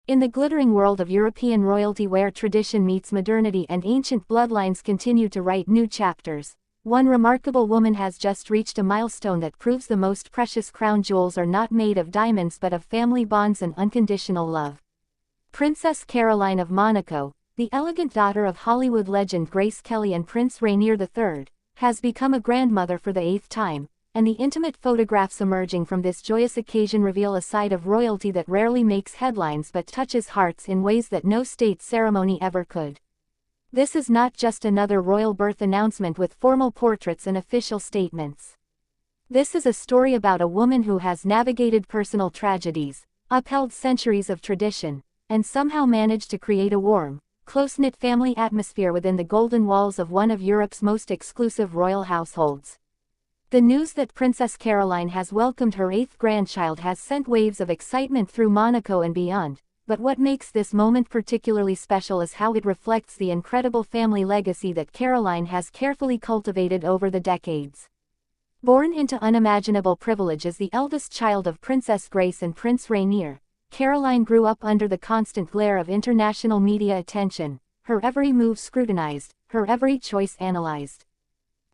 In the glittering world of European royalty where tradition meets modernity and ancient bloodlines continue to write new chapters, one remarkable woman has just reached a milestone that proves the most precious crown jewels are not made of diamonds but of family bonds and unconditional love. Princess Caroline of Monaco, the elegant daughter of Hollywood legend Grace Kelly and Prince Rainier III, has become a grandmother for the 8th time, and the intimate photographs emerging from this joyous occasion reveal a side of royalty that rarely makes headlines but touches hearts in ways that no state ceremony ever could. This is not just another royal birth announcement with formal portraits and official statements. This is a story about a woman who has navigated personal tragedies, upheld centuries of tradition, and somehow managed to create a warm, close-knit family atmosphere within the golden walls of one of Europe's most exclusive royal households. The news that Princess Caroline has welcomed her 8th grandchild has sent waves of excitement through Monaco and beyond, but what makes this moment particularly special is how it reflects the incredible family legacy that Caroline has carefully cultivated over the decades. Born into unimaginable privilege as the eldest child of Princess Grace and Prince Rainier, Caroline grew up under the constant glare of international media attention, her every move scrutinized, her every choice analyzed.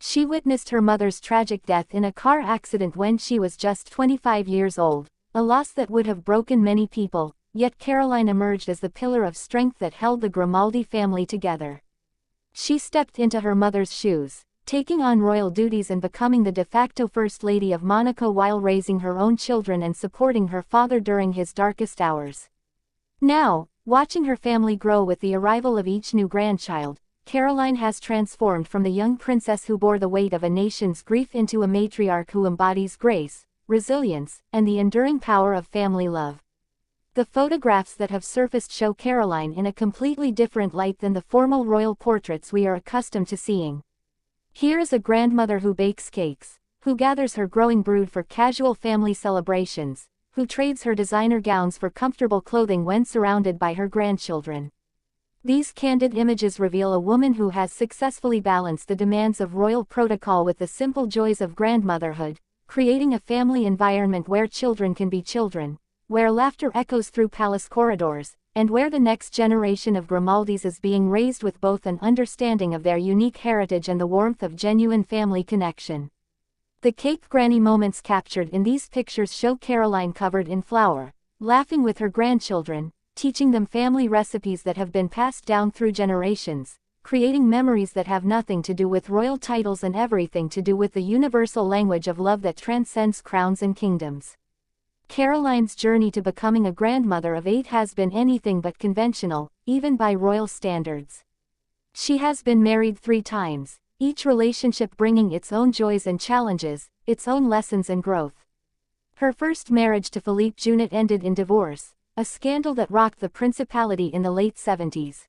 She witnessed her mother's tragic death in a car accident when she was just 25 years old, a loss that would have broken many people, yet Caroline emerged as the pillar of strength that held the Grimaldi family together. She stepped into her mother's shoes, taking on royal duties and becoming the de facto First Lady of Monaco while raising her own children and supporting her father during his darkest hours. Now, watching her family grow with the arrival of each new grandchild, Caroline has transformed from the young princess who bore the weight of a nation's grief into a matriarch who embodies grace, resilience, and the enduring power of family love. The photographs that have surfaced show Caroline in a completely different light than the formal royal portraits we are accustomed to seeing. Here is a grandmother who bakes cakes, who gathers her growing brood for casual family celebrations, who trades her designer gowns for comfortable clothing when surrounded by her grandchildren. These candid images reveal a woman who has successfully balanced the demands of royal protocol with the simple joys of grandmotherhood, creating a family environment where children can be children, where laughter echoes through palace corridors, and where the next generation of Grimaldis is being raised with both an understanding of their unique heritage and the warmth of genuine family connection. The cake granny moments captured in these pictures show Caroline covered in flour, laughing with her grandchildren, teaching them family recipes that have been passed down through generations, creating memories that have nothing to do with royal titles and everything to do with the universal language of love that transcends crowns and kingdoms. Caroline's journey to becoming a grandmother of 8 has been anything but conventional, even by royal standards. She has been married 3 times, each relationship bringing its own joys and challenges, its own lessons and growth. Her first marriage to Philippe Junot ended in divorce, a scandal that rocked the principality in the late 70s.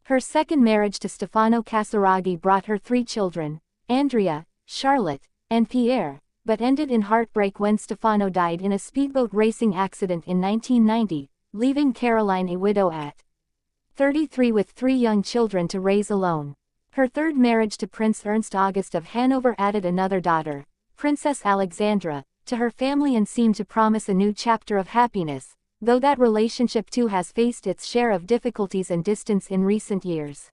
Her second marriage to Stefano Casiraghi brought her 3 children, Andrea, Charlotte, and Pierre, but ended in heartbreak when Stefano died in a speedboat racing accident in 1990, leaving Caroline a widow at 33 with 3 young children to raise alone. Her third marriage to Prince Ernst August of Hanover added another daughter, Princess Alexandra, to her family and seemed to promise a new chapter of happiness, though that relationship too has faced its share of difficulties and distance in recent years.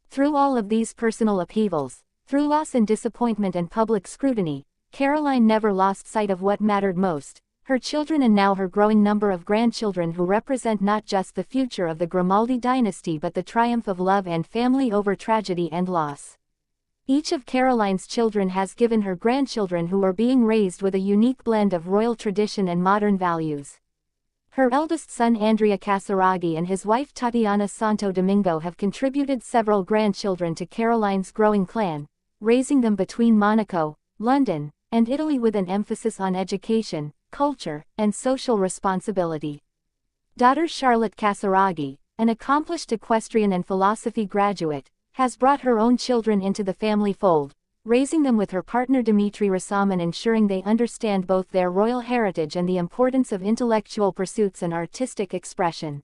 Through all of these personal upheavals, through loss and disappointment and public scrutiny, Caroline never lost sight of what mattered most, her children and now her growing number of grandchildren who represent not just the future of the Grimaldi dynasty but the triumph of love and family over tragedy and loss. Each of Caroline's children has given her grandchildren who are being raised with a unique blend of royal tradition and modern values. Her eldest son Andrea Casiraghi and his wife Tatiana Santo Domingo have contributed several grandchildren to Caroline's growing clan, raising them between Monaco, London, and Italy with an emphasis on education, culture, and social responsibility. Daughter Charlotte Casiraghi, an accomplished equestrian and philosophy graduate, has brought her own children into the family fold, raising them with her partner Dimitri Rassam and ensuring they understand both their royal heritage and the importance of intellectual pursuits and artistic expression.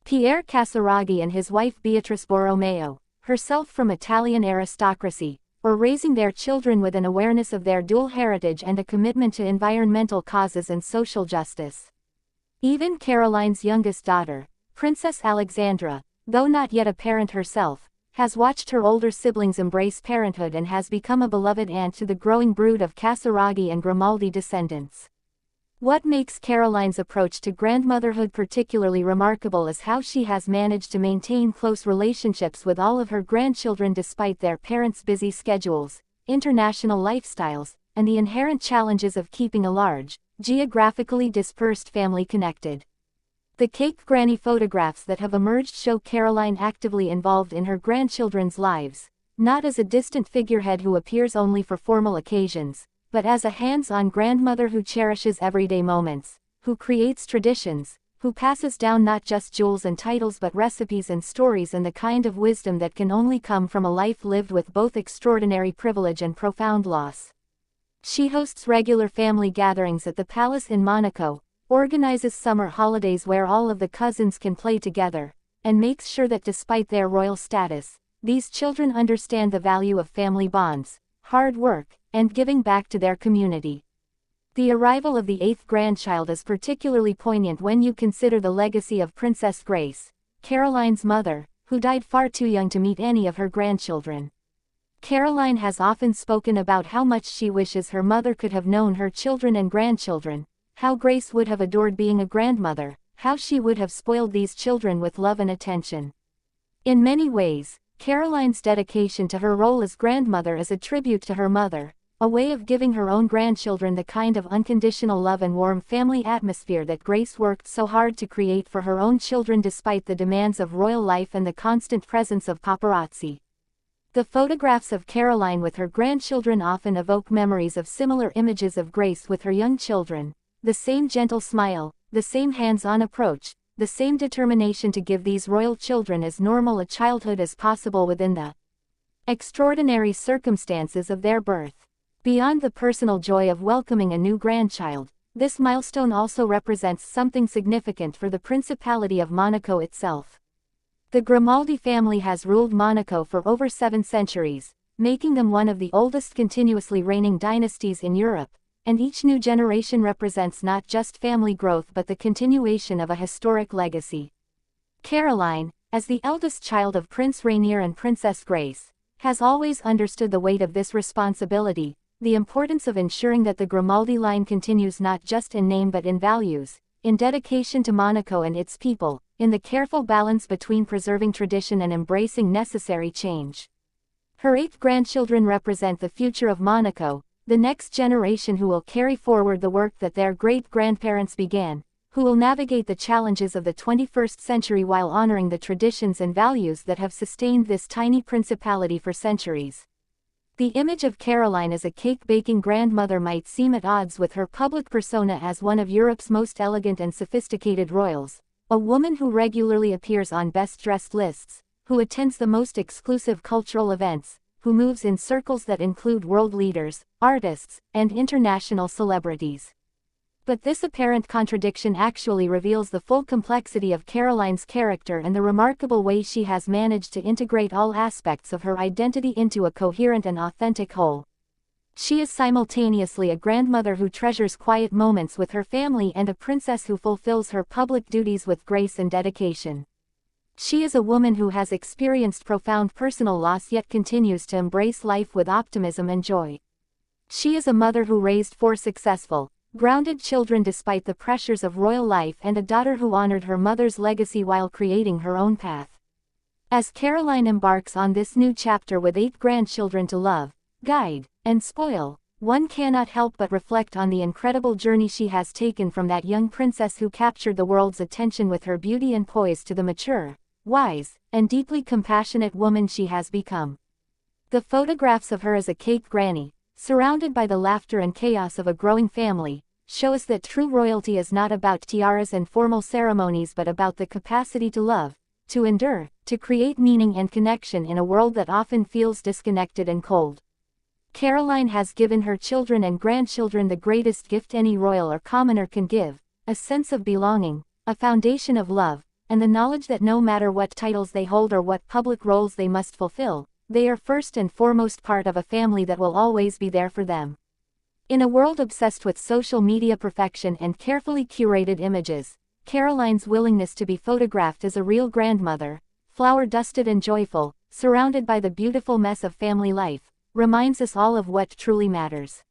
Pierre Casiraghi and his wife Beatrice Borromeo, herself from Italian aristocracy, are raising their children with an awareness of their dual heritage and a commitment to environmental causes and social justice. Even Caroline's youngest daughter, Princess Alexandra, though not yet a parent herself, has watched her older siblings embrace parenthood and has become a beloved aunt to the growing brood of Casaraghi and Grimaldi descendants. What makes Caroline's approach to grandmotherhood particularly remarkable is how she has managed to maintain close relationships with all of her grandchildren despite their parents' busy schedules, international lifestyles, and the inherent challenges of keeping a large, geographically dispersed family connected. The cake granny photographs that have emerged show Caroline actively involved in her grandchildren's lives, not as a distant figurehead who appears only for formal occasions, but as a hands-on grandmother who cherishes everyday moments, who creates traditions, who passes down not just jewels and titles but recipes and stories and the kind of wisdom that can only come from a life lived with both extraordinary privilege and profound loss. She hosts regular family gatherings at the palace in Monaco, organizes summer holidays where all of the cousins can play together, and makes sure that despite their royal status, these children understand the value of family bonds, hard work, and giving back to their community. The arrival of the eighth grandchild is particularly poignant when you consider the legacy of Princess Grace, Caroline's mother, who died far too young to meet any of her grandchildren. Caroline has often spoken about how much she wishes her mother could have known her children and grandchildren, how Grace would have adored being a grandmother, how she would have spoiled these children with love and attention. In many ways, Caroline's dedication to her role as grandmother is a tribute to her mother, a way of giving her own grandchildren the kind of unconditional love and warm family atmosphere that Grace worked so hard to create for her own children despite the demands of royal life and the constant presence of paparazzi. The photographs of Caroline with her grandchildren often evoke memories of similar images of Grace with her young children, the same gentle smile, the same hands-on approach, the same determination to give these royal children as normal a childhood as possible within the extraordinary circumstances of their birth. Beyond the personal joy of welcoming a new grandchild, this milestone also represents something significant for the Principality of Monaco itself. The Grimaldi family has ruled Monaco for over 7 centuries, making them one of the oldest continuously reigning dynasties in Europe, and each new generation represents not just family growth but the continuation of a historic legacy. Caroline, as the eldest child of Prince Rainier and Princess Grace, has always understood the weight of this responsibility, the importance of ensuring that the Grimaldi line continues not just in name but in values, in dedication to Monaco and its people, in the careful balance between preserving tradition and embracing necessary change. Her 8 grandchildren represent the future of Monaco, the next generation who will carry forward the work that their great-grandparents began, who will navigate the challenges of the 21st century while honoring the traditions and values that have sustained this tiny principality for centuries. The image of Caroline as a cake-baking grandmother might seem at odds with her public persona as one of Europe's most elegant and sophisticated royals, a woman who regularly appears on best-dressed lists, who attends the most exclusive cultural events, who moves in circles that include world leaders, artists, and international celebrities. But this apparent contradiction actually reveals the full complexity of Caroline's character and the remarkable way she has managed to integrate all aspects of her identity into a coherent and authentic whole. She is simultaneously a grandmother who treasures quiet moments with her family and a princess who fulfills her public duties with grace and dedication. She is a woman who has experienced profound personal loss yet continues to embrace life with optimism and joy. She is a mother who raised 4 successful, grounded children despite the pressures of royal life and a daughter who honored her mother's legacy while creating her own path. As Caroline embarks on this new chapter with 8 grandchildren to love, guide, and spoil, one cannot help but reflect on the incredible journey she has taken from that young princess who captured the world's attention with her beauty and poise to the mature, wise, and deeply compassionate woman she has become. The photographs of her as a cake granny, surrounded by the laughter and chaos of a growing family, show us that true royalty is not about tiaras and formal ceremonies but about the capacity to love, to endure, to create meaning and connection in a world that often feels disconnected and cold. Caroline has given her children and grandchildren the greatest gift any royal or commoner can give, a sense of belonging, a foundation of love, and the knowledge that no matter what titles they hold or what public roles they must fulfill, they are first and foremost part of a family that will always be there for them. In a world obsessed with social media perfection and carefully curated images, Caroline's willingness to be photographed as a real grandmother, flower-dusted and joyful, surrounded by the beautiful mess of family life, reminds us all of what truly matters.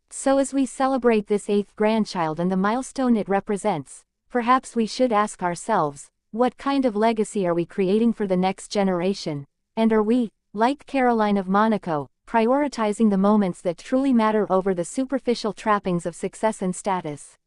So as we celebrate this eighth grandchild and the milestone it represents, perhaps we should ask ourselves, what kind of legacy are we creating for the next generation? And are we, like Caroline of Monaco, prioritizing the moments that truly matter over the superficial trappings of success and status?